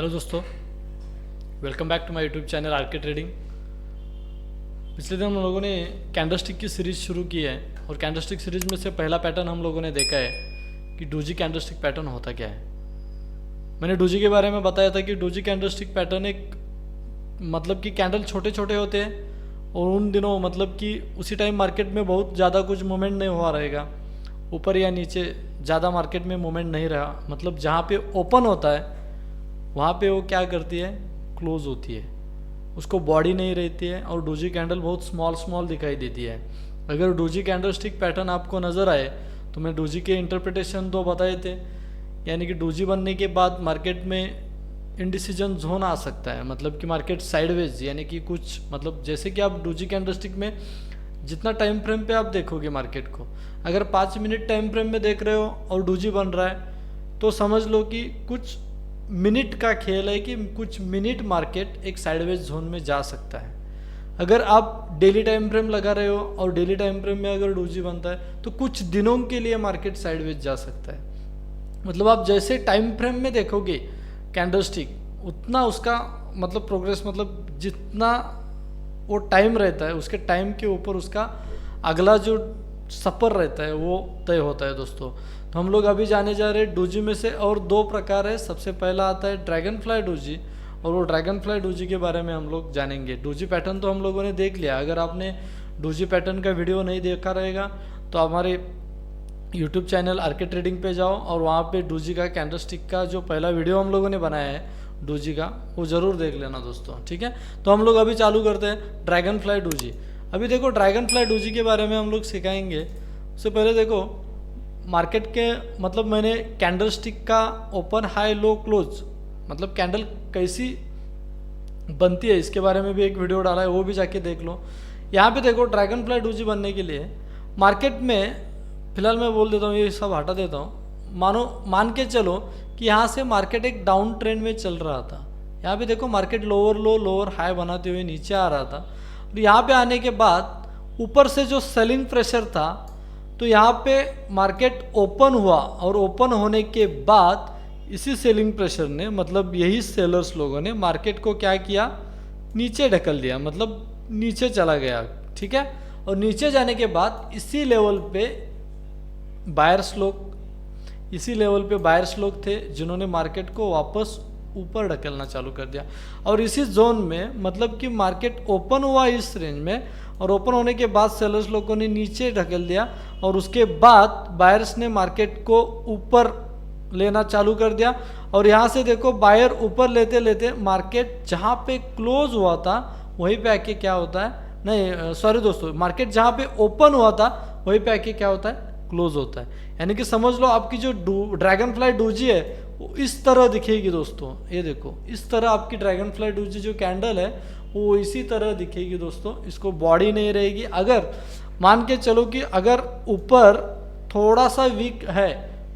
Hello दोस्तों, welcome back to my YouTube channel RK trading. पिछले दिन हम लोगों ने कैंडलस्टिक की सीरीज़ शुरू की है और कैंडलस्टिक सीरीज में से पहला पैटर्न हम लोगों ने देखा है कि डोजी कैंडलस्टिक पैटर्न होता क्या है। मैंने डोजी के बारे में बताया था कि डोजी कैंडलस्टिक पैटर्न एक मतलब कि कैंडल छोटे छोटे होते हैं और उन दिनों मतलब कि उसी टाइम मार्केट में बहुत ज़्यादा कुछ मूवमेंट नहीं हुआ रहेगा, ऊपर या नीचे ज़्यादा मार्केट में मूवमेंट नहीं रहा। मतलब जहाँ पे ओपन होता है वहाँ पे वो क्या करती है, क्लोज होती है, उसको बॉडी नहीं रहती है और डोजी कैंडल बहुत स्मॉल दिखाई देती है। अगर डोजी कैंडलस्टिक पैटर्न आपको नज़र आए तो मैं डोजी के इंटरप्रिटेशन दो बताए थे, यानी कि डोजी बनने के बाद मार्केट में इनडिसीजन जोन आ सकता है, मतलब कि मार्केट साइडवेज, यानी कि कुछ मतलब जैसे कि आप डोजी कैंडलस्टिक में जितना टाइम फ्रेम पे आप देखोगे मार्केट को, अगर 5 मिनट टाइम फ्रेम में देख रहे हो और डोजी बन रहा है तो समझ लो कि कुछ मिनट का खेल है कि कुछ मिनट मार्केट एक साइडवेज जोन में जा सकता है। अगर आप डेली टाइम फ्रेम लगा रहे हो और डेली टाइम फ्रेम में अगर डोजी बनता है तो कुछ दिनों के लिए मार्केट साइडवेज जा सकता है। मतलब आप जैसे टाइम फ्रेम में देखोगे कैंडलस्टिक उतना उसका मतलब प्रोग्रेस, मतलब जितना वो टाइम रहता है उसके टाइम के ऊपर उसका अगला जो सफ़र रहता है वो तय होता है दोस्तों। तो हम लोग अभी जाने जा रहे हैं डोजी में से, और दो प्रकार है। सबसे पहला आता है ड्रैगन फ्लाई डोजी, और वो ड्रैगन फ्लाई डोजी के बारे में हम लोग जानेंगे। डोजी पैटर्न तो हम लोगों ने देख लिया। अगर आपने डोजी पैटर्न का वीडियो नहीं देखा रहेगा तो हमारे यूट्यूब चैनल आरके ट्रेडिंग पे जाओ और वहाँ पे डोजी का कैंडलस्टिक का जो पहला वीडियो हम लोगों ने बनाया है डोजी का, वो ज़रूर देख लेना दोस्तों, ठीक है। तो हम लोग अभी चालू करते हैं ड्रैगन फ्लाई डोजी। अभी देखो ड्रैगन फ्लाई डोजी के बारे में हम लोग सिखाएंगे। उससे पहले देखो मार्केट के मतलब मैंने कैंडलस्टिक का ओपन हाई लो क्लोज मतलब कैंडल कैसी बनती है इसके बारे में भी एक वीडियो डाला है, वो भी जाके देख लो। यहाँ पे देखो ड्रैगन फ्लाई डोजी बनने के लिए मार्केट में फिलहाल मैं बोल देता हूँ, ये सब हटा देता हूँ। मान के चलो कि यहाँ से मार्केट एक डाउन ट्रेंड में चल रहा था। यहाँ पे देखो मार्केट लोअर लो लोअर हाई बनाते हुए नीचे आ रहा था, और यहाँ पे आने के बाद ऊपर से जो सेलिंग प्रेशर था तो यहाँ पे मार्केट ओपन हुआ, और ओपन होने के बाद इसी सेलिंग प्रेशर ने मतलब यही सेलर्स लोगों ने मार्केट को क्या किया, नीचे ढकल दिया, मतलब नीचे चला गया, ठीक है। और नीचे जाने के बाद इसी लेवल पे बायर्स लोग थे जिन्होंने मार्केट को वापस ऊपर ढकलना चालू कर दिया। और इसी जोन में मतलब कि मार्केट ओपन हुआ इस रेंज में, और ओपन होने के बाद सेलर्स लोगों ने नीचे ढकेल दिया, और उसके बाद बायर्स ने मार्केट को ऊपर लेना चालू कर दिया। और यहाँ से देखो बायर ऊपर लेते लेते मार्केट जहाँ पे क्लोज हुआ था वहीं पे आके क्या होता है, नहीं सॉरी दोस्तों, मार्केट जहाँ पे ओपन हुआ था वहीं पे आके क्या होता है, क्लोज होता है। यानी कि समझ लो आपकी जो ड्रैगन फ्लाई डोजी है वो इस तरह दिखेगी दोस्तों। ये देखो इस तरह आपकी ड्रैगन फ्लाई डोजी जो कैंडल है वो इसी तरह दिखेगी दोस्तों। इसको बॉडी नहीं रहेगी। अगर मान के चलो कि अगर ऊपर थोड़ा सा वीक है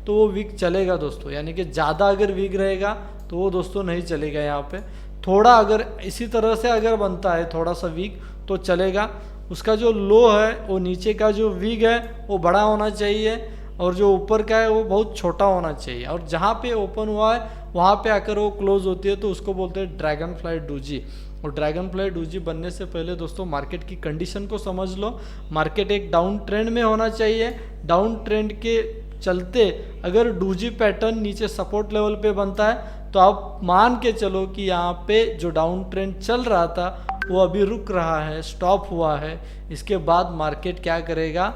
तो वो वीक चलेगा दोस्तों, यानी कि ज़्यादा अगर वीक रहेगा तो वो दोस्तों नहीं चलेगा। यहाँ पे थोड़ा अगर इसी तरह से अगर बनता है थोड़ा सा वीक तो चलेगा। उसका जो लो है वो नीचे का जो वीक है वो बड़ा होना चाहिए, और जो ऊपर का है वो बहुत छोटा होना चाहिए। और जहाँ पे ओपन हुआ है वहाँ पे आकर वो क्लोज होती है तो उसको बोलते हैं ड्रैगन फ्लाई डोजी। और ड्रैगन फ्लाई डोजी बनने से पहले दोस्तों मार्केट की कंडीशन को समझ लो। मार्केट एक डाउन ट्रेंड में होना चाहिए। डाउन ट्रेंड के चलते अगर डोजी पैटर्न नीचे सपोर्ट लेवल पे बनता है तो आप मान के चलो कि यहाँ पे जो डाउन ट्रेंड चल रहा था वो अभी रुक रहा है, स्टॉप हुआ है। इसके बाद मार्केट क्या करेगा,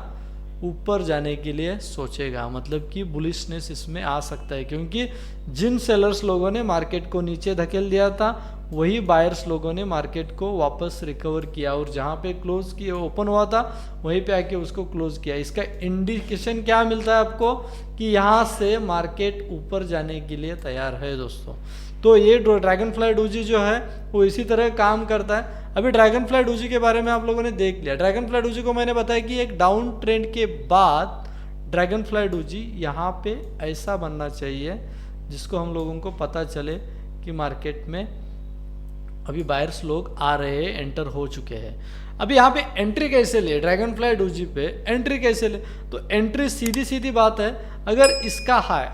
ऊपर जाने के लिए सोचेगा, मतलब कि बुलिशनेस इसमें आ सकता है, क्योंकि जिन सेलर्स लोगों ने मार्केट को नीचे धकेल दिया था वही बायर्स लोगों ने मार्केट को वापस रिकवर किया, और जहाँ पे क्लोज किया ओपन हुआ था वहीं पे आके उसको क्लोज किया। इसका इंडिकेशन क्या मिलता है आपको कि यहाँ से मार्केट ऊपर जाने के लिए तैयार है दोस्तों। तो ये ड्रैगन फ्लाई डोजी जो है वो इसी तरह काम करता है। अभी ड्रैगन फ्लाई डोजी के बारे में आप लोगों ने देख लिया। ड्रैगन फ्लाई डोजी को मैंने बताया कि एक डाउन ट्रेंड के बाद ड्रैगन फ्लाई डोजी यहाँ पे ऐसा बनना चाहिए जिसको हम लोगों को पता चले कि मार्केट में अभी बायर्स लोग आ रहे हैं, एंटर हो चुके हैं। अभी यहाँ पे एंट्री कैसे ले, ड्रैगन फ्लाई डोजी पे एंट्री कैसे ले, तो एंट्री सीधी सीधी बात है। अगर इसका हाई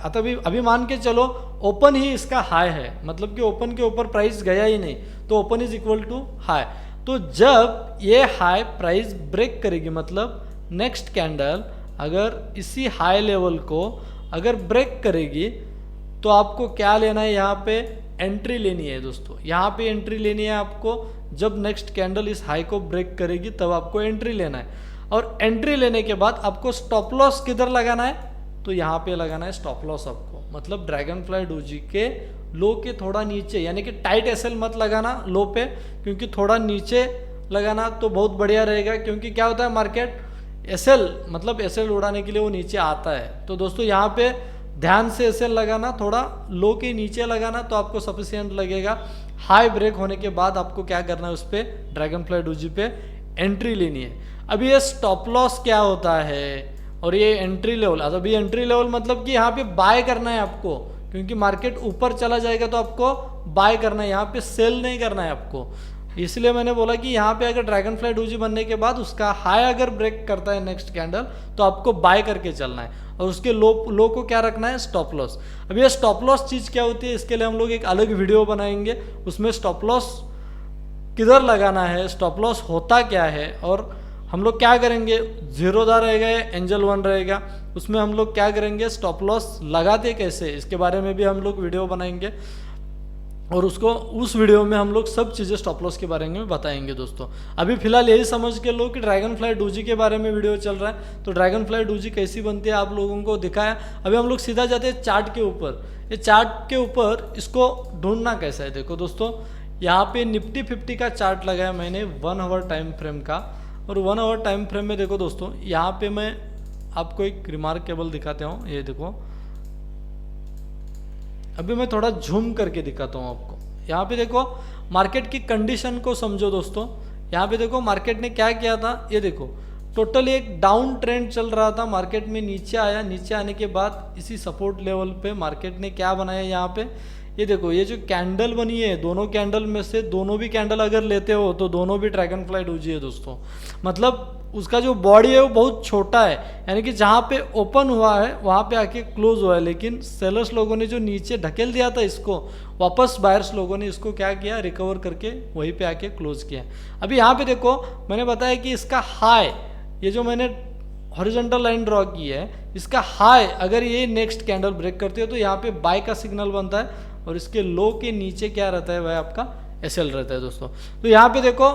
अभी मान के चलो ओपन ही इसका हाई है, मतलब कि ओपन के ऊपर प्राइस गया ही नहीं, तो open is equal to high. तो जब ये हाई प्राइस ब्रेक करेगी, मतलब नेक्स्ट कैंडल अगर इसी हाई लेवल को अगर ब्रेक करेगी, तो आपको क्या लेना है, यहाँ पे एंट्री लेनी है दोस्तों। यहाँ पे एंट्री लेनी है आपको, जब नेक्स्ट कैंडल इस हाई को ब्रेक करेगी तब आपको एंट्री लेना है। और एंट्री लेने के बाद आपको स्टॉप लॉस किधर लगाना है, तो यहाँ पे लगाना है स्टॉप लॉस आपको, मतलब ड्रैगन फ्लाई डोजी के लो के थोड़ा नीचे, यानी कि टाइट एसएल मत लगाना लो पे, क्योंकि थोड़ा नीचे लगाना तो बहुत बढ़िया रहेगा। क्योंकि क्या होता है मार्केट एसएल मतलब एसएल उड़ाने के लिए वो नीचे आता है। तो दोस्तों यहाँ पे ध्यान से एसएल लगाना, थोड़ा लो के नीचे लगाना, तो आपको सफिशियंट लगेगा। हाई ब्रेक होने के बाद आपको क्या करना है, उस पर ड्रैगन फ्लाई डोजी पे एंट्री लेनी है। अभी ये स्टॉप लॉस क्या होता है और ये एंट्री लेवल, अभी एंट्री लेवल मतलब कि यहाँ पे बाय करना है आपको, क्योंकि मार्केट ऊपर चला जाएगा तो आपको बाय करना है, यहाँ पे सेल नहीं करना है आपको। इसलिए मैंने बोला कि यहाँ पे अगर ड्रैगन फ्लाई डोजी बनने के बाद उसका हाई अगर ब्रेक करता है नेक्स्ट कैंडल, तो आपको बाय करके चलना है, और उसके लो को क्या रखना है, स्टॉप लॉस। अब ये स्टॉप लॉस चीज़ क्या होती है, इसके लिए हम लोग एक अलग वीडियो बनाएंगे, उसमें स्टॉप लॉस किधर लगाना है, स्टॉप लॉस होता क्या है, और हम लोग क्या करेंगे, जीरोदा रहेगा या एंजल वन रहेगा, उसमें हम लोग क्या करेंगे, स्टॉप लॉस लगाते कैसे, इसके बारे में भी हम लोग वीडियो बनाएंगे। और उस वीडियो में हम लोग सब चीज़ें स्टॉप लॉस के बारे में बताएंगे दोस्तों। अभी फिलहाल यही समझ के लो कि ड्रैगन फ्लाई डोजी के बारे में वीडियो चल रहा है, तो ड्रैगन फ्लाई डोजी कैसी बनती है आप लोगों को दिखाया। अभी हम लोग सीधा जाते हैं चार्ट के ऊपर। ये चार्ट के ऊपर इसको ढूंढना कैसा है, देखो दोस्तों, यहाँ पे निफ्टी 50 का चार्ट लगाया मैंने 1 आवर टाइम फ्रेम का, और 1 आवर टाइम फ्रेम में देखो दोस्तों, यहाँ पे मैं आपको एक रिमार्केबल दिखाता हूँ। ये देखो, अभी मैं थोड़ा झूम करके दिखाता हूँ आपको। यहाँ पे देखो मार्केट की कंडीशन को समझो दोस्तों। यहाँ पे देखो मार्केट ने क्या किया था, ये देखो टोटल एक डाउन ट्रेंड चल रहा था, मार्केट में नीचे आया, नीचे आने के बाद इसी सपोर्ट लेवल पे मार्केट ने क्या बनाया, यहाँ पे ये देखो, ये जो कैंडल बनी है, दोनों कैंडल में से दोनों भी कैंडल अगर लेते हो तो दोनों भी ड्रैगन फ्लाई डोजी है दोस्तों। मतलब उसका जो बॉडी है वो बहुत छोटा है, यानी कि जहाँ पे ओपन हुआ है वहाँ पे आके क्लोज हुआ है, लेकिन सेलर्स लोगों ने जो नीचे ढकेल दिया था इसको, वापस बायर्स लोगों ने इसको क्या किया, रिकवर करके वहीं पे आके क्लोज किया। अभी यहाँ पे देखो मैंने बताया कि इसका हाई, ये जो मैंने हॉरिजॉन्टल लाइन ड्रॉ की है, इसका हाई अगर ये नेक्स्ट कैंडल ब्रेक करते हो तो यहाँ पे बाय का सिग्नल बनता है, और इसके लो के नीचे क्या रहता है, वह आपका एसएल रहता है दोस्तों। तो यहाँ पे देखो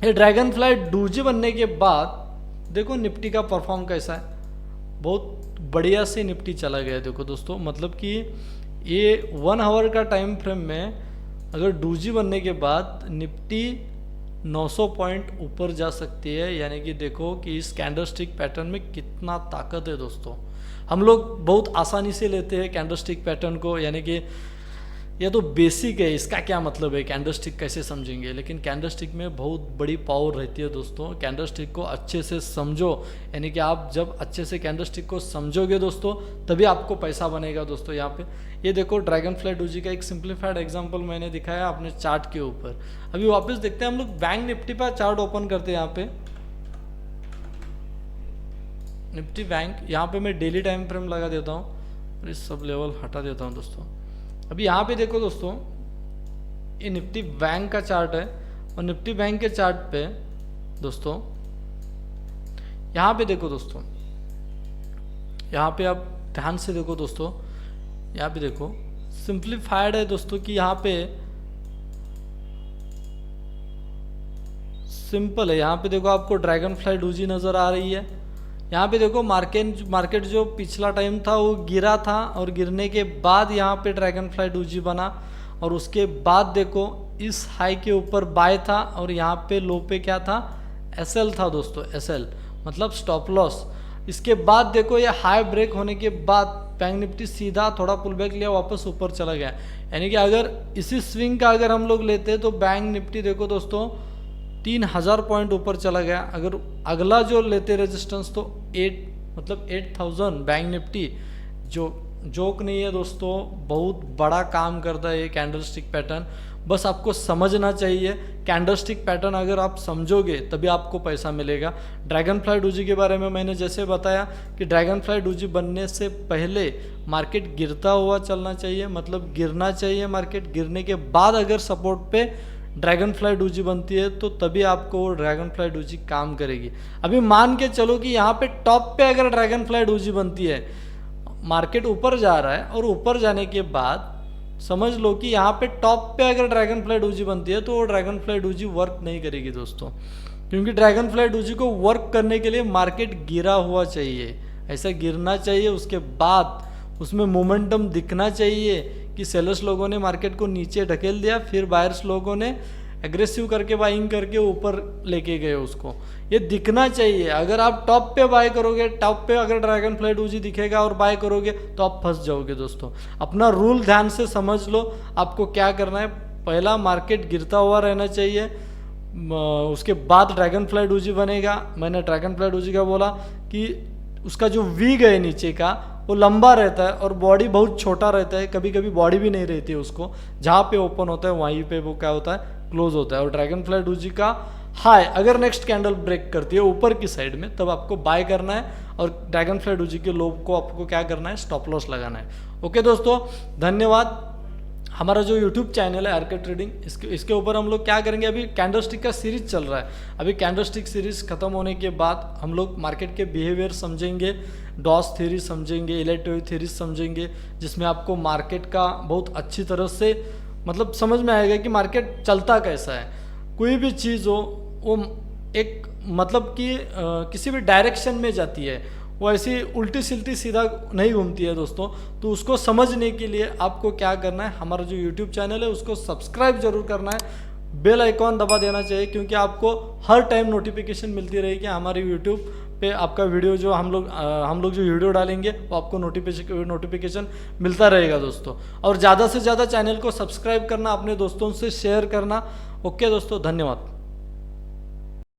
ये ड्रैगन फ्लाई डोजी बनने के बाद देखो निफ्टी का परफॉर्म कैसा है, बहुत बढ़िया से निफ्टी चला गया देखो दोस्तों। मतलब कि ये 1 आवर का टाइम फ्रेम में अगर डोजी बनने के बाद निफ्टी 900 पॉइंट ऊपर जा सकती है, यानी कि देखो कि इस कैंडलस्टिक पैटर्न में कितना ताकत है दोस्तों। हम लोग बहुत आसानी से लेते हैं कैंडलस्टिक पैटर्न को, यानी कि यह तो बेसिक है, इसका क्या मतलब है, कैंडलस्टिक कैसे समझेंगे, लेकिन कैंडलस्टिक में बहुत बड़ी पावर रहती है दोस्तों। कैंडलस्टिक को अच्छे से समझो, यानी कि आप जब अच्छे से कैंडलस्टिक को समझोगे दोस्तों तभी आपको पैसा बनेगा दोस्तों। यहाँ पे ये देखो ड्रैगन फ्लाई डोजी का एक सिंप्लीफाइड एग्जांपल मैंने दिखाया अपने चार्ट के ऊपर। अभी वापस देखते हैं हम लोग बैंक निफ्टी पर चार्ट ओपन करते हैं। यहाँ पे निफ्टी बैंक, यहाँ पे मैं डेली टाइम फ्रेम लगा देता हूँ और इस सब लेवल हटा देता हूँ दोस्तों। अभी यहाँ पे देखो दोस्तों, ये निफ्टी बैंक का चार्ट है, और निफ्टी बैंक के चार्ट पे दोस्तों यहाँ पे देखो दोस्तों, यहाँ पे आप ध्यान से देखो दोस्तों, यहाँ पे देखो सिंप्लीफाइड है दोस्तों कि यहाँ पे सिंपल है। यहाँ पे देखो आपको ड्रैगन फ्लाई डोजी नज़र आ रही है। यहाँ पे देखो मार्केट जो पिछला टाइम था वो गिरा था, और गिरने के बाद यहाँ पे ड्रैगन फ्लाई डोजी बना, और उसके बाद देखो इस हाई के ऊपर बाय था, और यहाँ पे लो पे क्या था, एसएल था दोस्तों, एसएल मतलब स्टॉप लॉस। इसके बाद देखो ये हाई ब्रेक होने के बाद बैंक निफ्टी सीधा थोड़ा पुल बैक लिया, वापस ऊपर चला गया। यानी कि अगर इसी स्विंग का अगर हम लोग लेते हैं तो बैंक निफ्टी देखो दोस्तों 3000 पॉइंट ऊपर चला गया। अगर अगला जो लेते रेजिस्टेंस तो 8000 बैंक निफ्टी, जो जोक नहीं है दोस्तों, बहुत बड़ा काम करता है ये कैंडलस्टिक पैटर्न। बस आपको समझना चाहिए। कैंडलस्टिक पैटर्न अगर आप समझोगे तभी आपको पैसा मिलेगा। ड्रैगन फ्लाई डोजी के बारे में मैंने जैसे बताया कि ड्रैगन फ्लाई डोजी बनने से पहले मार्केट गिरता हुआ चलना चाहिए, मतलब गिरना चाहिए मार्केट। गिरने के बाद अगर सपोर्ट पे ड्रैगन फ्लाई डोजी बनती है तो तभी आपको वो ड्रैगन फ्लाई डोजी काम करेगी। अभी मान के चलो कि यहाँ पे टॉप पे अगर ड्रैगन फ्लाई डोजी बनती है, मार्केट ऊपर जा रहा है और ऊपर जाने के बाद समझ लो कि यहाँ पे टॉप पे अगर ड्रैगन फ्लाई डोजी बनती है तो वो ड्रैगन फ्लाई डोजी वर्क नहीं करेगी दोस्तों, क्योंकि ड्रैगन फ्लाई डोजी को वर्क करने के लिए मार्केट गिरा हुआ चाहिए, ऐसा गिरना चाहिए। उसके बाद उसमें मोमेंटम दिखना चाहिए कि सेलर्स लोगों ने मार्केट को नीचे ढकेल दिया, फिर बायर्स लोगों ने एग्रेसिव करके बाइंग करके ऊपर लेके गए उसको, ये दिखना चाहिए। अगर आप टॉप पे बाय करोगे, टॉप पे अगर ड्रैगन फ्लाई डोजी दिखेगा और बाय करोगे तो आप फंस जाओगे दोस्तों। अपना रूल ध्यान से समझ लो, आपको क्या करना है। पहला मार्केट गिरता हुआ रहना चाहिए, उसके बाद ड्रैगन फ्लाई डोजी बनेगा। मैंने ड्रैगन फ्लाई डोजी का बोला कि उसका जो वीग है नीचे का वो लंबा रहता है और बॉडी बहुत छोटा रहता है, कभी कभी बॉडी भी नहीं रहती है उसको, जहाँ पे ओपन होता है वहीं पे वो क्या होता है, क्लोज होता है। और ड्रैगन फ्लाई डोजी का हाई अगर नेक्स्ट कैंडल ब्रेक करती है ऊपर की साइड में, तब आपको बाय करना है और ड्रैगन फ्लाई डोजी के लो को आपको क्या करना है, स्टॉप लॉस लगाना है। ओके दोस्तों, धन्यवाद। हमारा जो YouTube चैनल है आर्के ट्रेडिंग, इसके ऊपर हम लोग क्या करेंगे, अभी कैंडलस्टिक का सीरीज चल रहा है। अभी कैंडलस्टिक सीरीज खत्म होने के बाद हम लोग मार्केट के बिहेवियर समझेंगे, डॉस थ्योरी समझेंगे, इलेक्ट्रिक थ्योरी समझेंगे, जिसमें आपको मार्केट का बहुत अच्छी तरह से मतलब समझ में आएगा कि मार्केट चलता कैसा है। कोई भी चीज़ हो वो एक मतलब कि किसी भी डायरेक्शन में जाती है, वो ऐसी उल्टी सिल्टी सीधा नहीं घूमती है दोस्तों। तो उसको समझने के लिए आपको क्या करना है, हमारा जो YouTube चैनल है उसको सब्सक्राइब जरूर करना है, बेल आइकॉन दबा देना चाहिए, क्योंकि आपको हर टाइम नोटिफिकेशन मिलती रहेगी हमारे YouTube पे। आपका वीडियो जो हम लोग जो वीडियो डालेंगे वो आपको नोटिफिकेशन मिलता रहेगा दोस्तों। और ज़्यादा से ज़्यादा चैनल को सब्सक्राइब करना, अपने दोस्तों से शेयर करना। ओके दोस्तों, धन्यवाद।